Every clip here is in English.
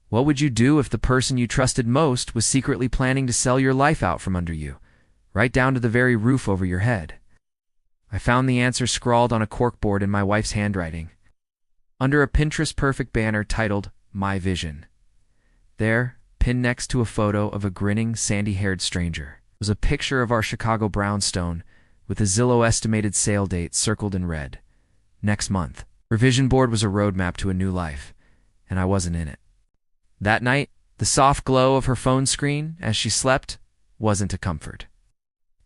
What would you do if the person you trusted most was secretly planning to sell your life out from under you, right down to the very roof over your head? I found the answer scrawled on a corkboard in my wife's handwriting, under a Pinterest-perfect banner titled, My Vision. There, pinned next to a photo of a grinning, sandy-haired stranger, was a picture of our Chicago brownstone with a Zillow estimated sale date circled in red. Next month. Her vision board was a roadmap to a new life, and I wasn't in it. That night, the soft glow of her phone screen as she slept wasn't a comfort.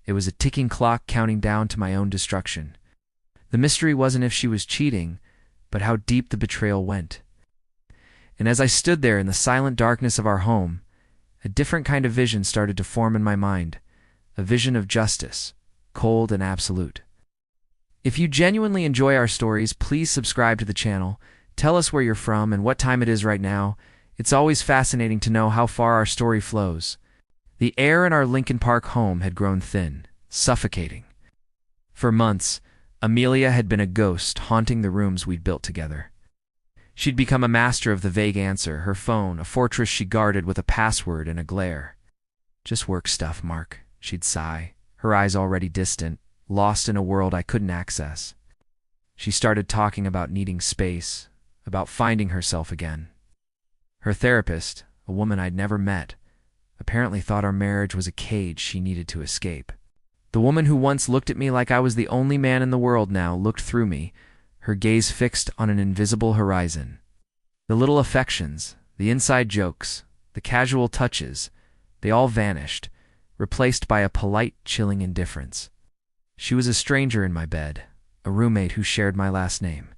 It was a ticking clock counting down to my own destruction. The mystery wasn't if she was cheating, but how deep the betrayal went. And as I stood there in the silent darkness of our home, a different kind of vision started to form in my mind, a vision of justice, cold and absolute. If you genuinely enjoy our stories, please subscribe to the channel. Tell us where you're from and what time it is right now. It's always fascinating to know how far our story flows. The air in our Lincoln Park home had grown thin, suffocating. For months, Amelia had been a ghost haunting the rooms we'd built together. She'd become a master of the vague answer, her phone, a fortress she guarded with a password and a glare. Just work stuff, Mark, she'd sigh, her eyes already distant, lost in a world I couldn't access. She started talking about needing space, about finding herself again. Her therapist, a woman I'd never met, apparently thought our marriage was a cage she needed to escape. The woman who once looked at me like I was the only man in the world now looked through me, her gaze fixed on an invisible horizon. The little affections, the inside jokes, the casual touches, they all vanished, replaced by a polite, chilling indifference. She was a stranger in my bed, a roommate who shared my last name.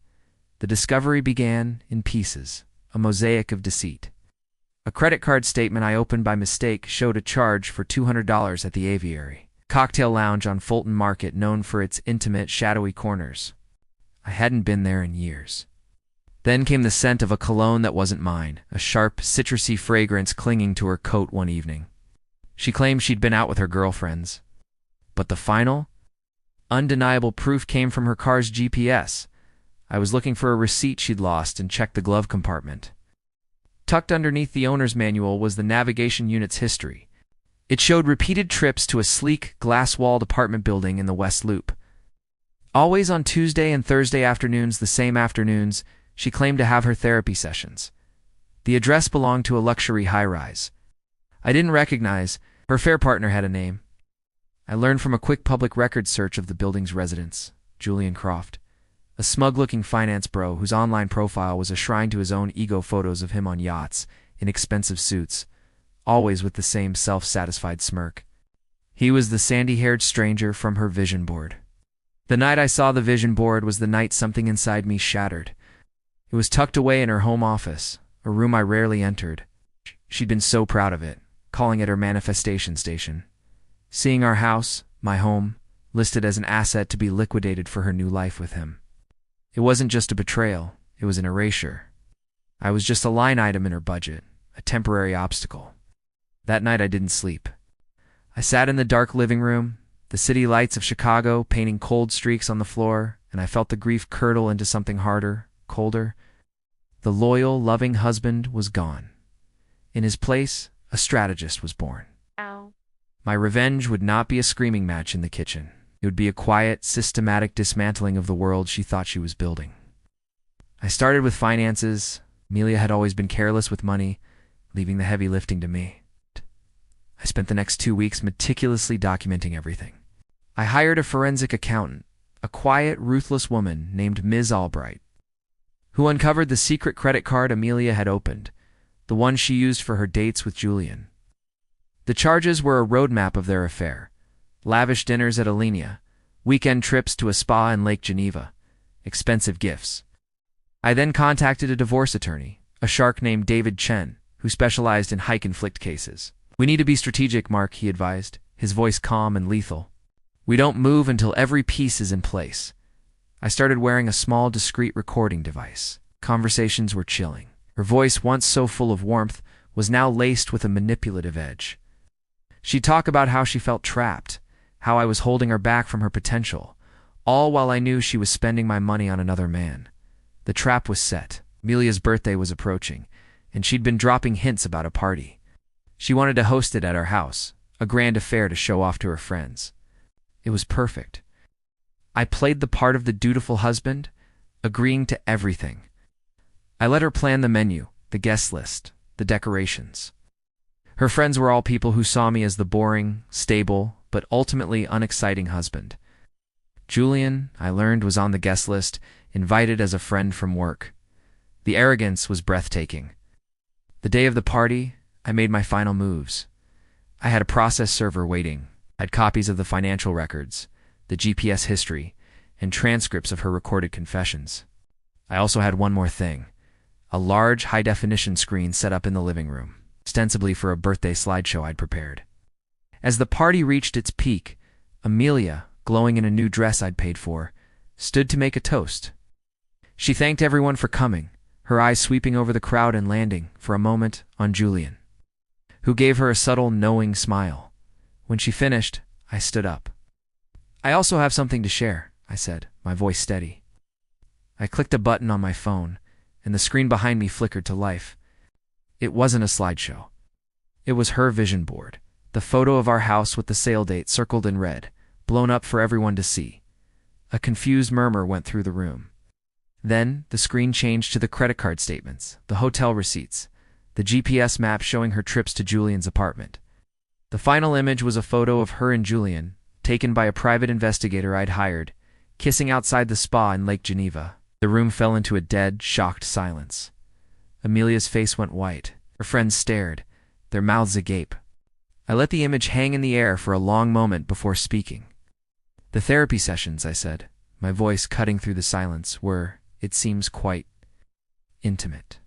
The discovery began in pieces, a mosaic of deceit. A credit card statement I opened by mistake showed a charge for $200 at the Aviary, cocktail lounge on Fulton Market known for its intimate, shadowy corners. I hadn't been there in years. Then came the scent of a cologne that wasn't mine, a sharp, citrusy fragrance clinging to her coat one evening. She claimed she'd been out with her girlfriends. But the final, undeniable proof came from her car's GPS. I was looking for a receipt she'd lost and checked the glove compartment. Tucked underneath the owner's manual was the navigation unit's history. It showed repeated trips to a sleek, glass-walled apartment building in the West Loop. Always on Tuesday and Thursday afternoons, the same afternoons, she claimed to have her therapy sessions. The address belonged to a luxury high-rise. I didn't recognize. Her fair partner had a name. I learned from a quick public records search of the building's residents, Julian Croft, a smug-looking finance bro whose online profile was a shrine to his own ego photos of him on yachts, in expensive suits, always with the same self-satisfied smirk. He was the sandy-haired stranger from her vision board. The night I saw the vision board was the night something inside me shattered. It was tucked away in her home office, a room I rarely entered. She'd been so proud of it, calling it her manifestation station. Seeing our house, my home, listed as an asset to be liquidated for her new life with him. It wasn't just a betrayal, it was an erasure. I was just a line item in her budget, a temporary obstacle. That night I didn't sleep. I sat in the dark living room, the city lights of Chicago painting cold streaks on the floor, and I felt the grief curdle into something harder, colder. The loyal, loving husband was gone. In his place, a strategist was born. Ow. My revenge would not be a screaming match in the kitchen. It would be a quiet, systematic dismantling of the world she thought she was building. I started with finances. Amelia had always been careless with money, leaving the heavy lifting to me. I spent the next 2 weeks meticulously documenting everything. I hired a forensic accountant, a quiet, ruthless woman named Ms. Albright, who uncovered the secret credit card Amelia had opened, the one she used for her dates with Julian. The charges were a roadmap of their affair. Lavish dinners at Alenia, weekend trips to a spa in Lake Geneva, expensive gifts. I then contacted a divorce attorney, a shark named David Chen, who specialized in high-conflict cases. "We need to be strategic, Mark," he advised, his voice calm and lethal. "We don't move until every piece is in place." I started wearing a small, discreet recording device. Conversations were chilling. Her voice, once so full of warmth, was now laced with a manipulative edge. She'd talk about how she felt trapped, how I was holding her back from her potential, all while I knew she was spending my money on another man. The trap was set. Amelia's birthday was approaching, and she'd been dropping hints about a party. She wanted to host it at our house, a grand affair to show off to her friends. It was perfect. I played the part of the dutiful husband, agreeing to everything. I let her plan the menu, the guest list, the decorations. Her friends were all people who saw me as the boring, stable, but ultimately unexciting husband. Julian, I learned, was on the guest list, invited as a friend from work. The arrogance was breathtaking. The day of the party, I made my final moves. I had a process server waiting. I had copies of the financial records, the GPS history, and transcripts of her recorded confessions. I also had one more thing, a large high-definition screen set up in the living room, ostensibly for a birthday slideshow I'd prepared. As the party reached its peak, Amelia, glowing in a new dress I'd paid for, stood to make a toast. She thanked everyone for coming, her eyes sweeping over the crowd and landing, for a moment, on Julian, who gave her a subtle, knowing smile. When she finished, I stood up. "I also have something to share," I said, my voice steady. I clicked a button on my phone, and the screen behind me flickered to life. It wasn't a slideshow. It was her vision board, the photo of our house with the sale date circled in red, blown up for everyone to see. A confused murmur went through the room. Then, the screen changed to the credit card statements, the hotel receipts, the GPS map showing her trips to Julian's apartment. The final image was a photo of her and Julian, taken by a private investigator I'd hired, kissing outside the spa in Lake Geneva. The room fell into a dead, shocked silence. Amelia's face went white. Her friends stared, their mouths agape. I let the image hang in the air for a long moment before speaking. "The therapy sessions," I said, my voice cutting through the silence, were, it seems, quite intimate.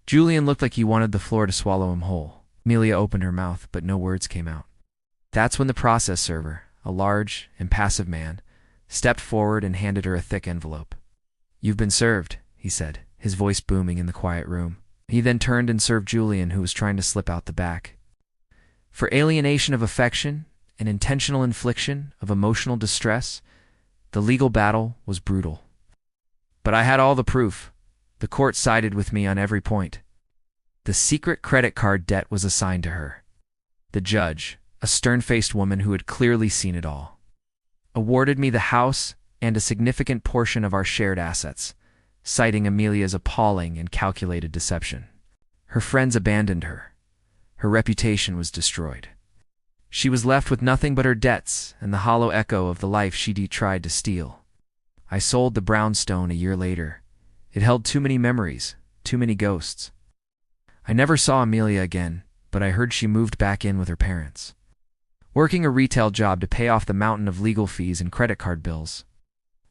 Julian looked like he wanted the floor to swallow him whole. Amelia opened her mouth, but no words came out. That's when the process server, a large, impassive man, stepped forward and handed her a thick envelope. "You've been served," he said, his voice booming in the quiet room. He then turned and served Julian, who was trying to slip out the back. For alienation of affection and intentional infliction of emotional distress, the legal battle was brutal. But I had all the proof. The court sided with me on every point. The secret credit card debt was assigned to her. The judge, a stern-faced woman who had clearly seen it all, awarded me the house and a significant portion of our shared assets, citing Amelia's appalling and calculated deception. Her friends abandoned her. Her reputation was destroyed. She was left with nothing but her debts and the hollow echo of the life she'd tried to steal. I sold the brownstone a year later. It held too many memories, too many ghosts. I never saw Amelia again, but I heard she moved back in with her parents, working a retail job to pay off the mountain of legal fees and credit card bills.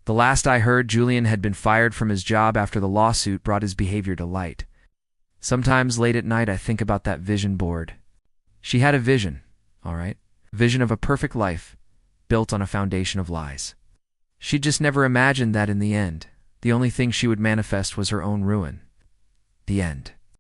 The last I heard, Julian had been fired from his job after the lawsuit brought his behavior to light. Sometimes late at night I think about that vision board. She had a vision, all right, a vision of a perfect life, built on a foundation of lies. She'd just never imagined that in the end, the only thing she would manifest was her own ruin. The end.